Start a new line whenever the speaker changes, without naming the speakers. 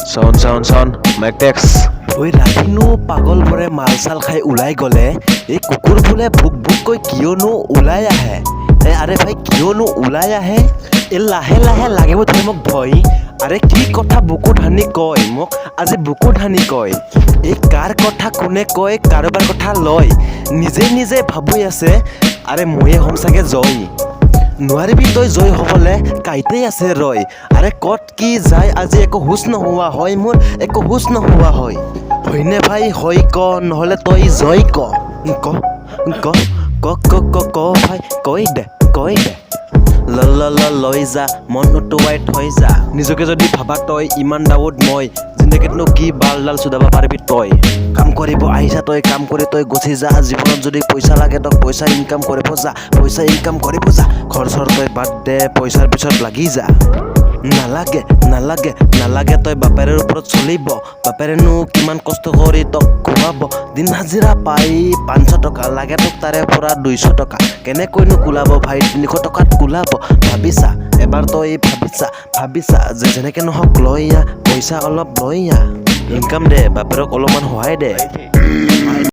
Son, Mac Tex.
ঐ ৰাতিনো পাগলবোৰে মাল চাল খাই ওলাই গ'লে এই কুকুৰবোৰে ভুক ভুককৈ কিয়নো ওলাই আহে আৰে ভাই কিয়নো ওলাই আহে লাহে লাহে লাগিব ধৰে মোক ভয় আৰে কি কথা বুকু ধানি কয় মোক আজি বুকু ধানি কয় এই কাৰ কথা কোনে কয় কাৰোবাৰ কথা লয় নিজে নিজে ভাবি আছে আৰে ময়ে হ'ম চাগে জয় নোৱাৰিবি তই জয় হ'বলে কাইতেই আছে ৰয় আৰে ক'ত কি যায় আজি একো হুচ নোহোৱা হয় মোৰ একো হুচ নোহোৱা হয় হয়নে ভাই হয় ক নহ'লে তই জয় ক ভাই কৈ দে লৈ যা মন উটুৱাই থৈ যা নিজকে যদি ভাবা তই ইমান ডাউট মই জিন্দগীতনো কি বালডাল চুদাব পাৰিবি তই কাম কৰিব আহিছা তই কাম কৰি তই গুচি যা জীৱনত যদি পইচা লাগে তই পইচা ইনকাম কৰিব যা খৰচৰ তই বাদ দে পইচাৰ পিছত লাগি যা নালাগে তই বাপেৰৰ ওপৰত চলিব বাপেৰেনো কিমান কষ্ট কৰি তোক খুৱাব দিন হাজিৰা পাই 500 টকা লাগে তোক তাৰে পৰা 200 টকা কেনেকৈনো কোলাব ভাই 300 টকাত কোলাব ভাবিছা এবাৰ তই ভাবিছা যে যেনেকে নহওক লৈ পইচা অলপ লৈ ইনকাম দে বাপেৰক অলপমান সহায় দে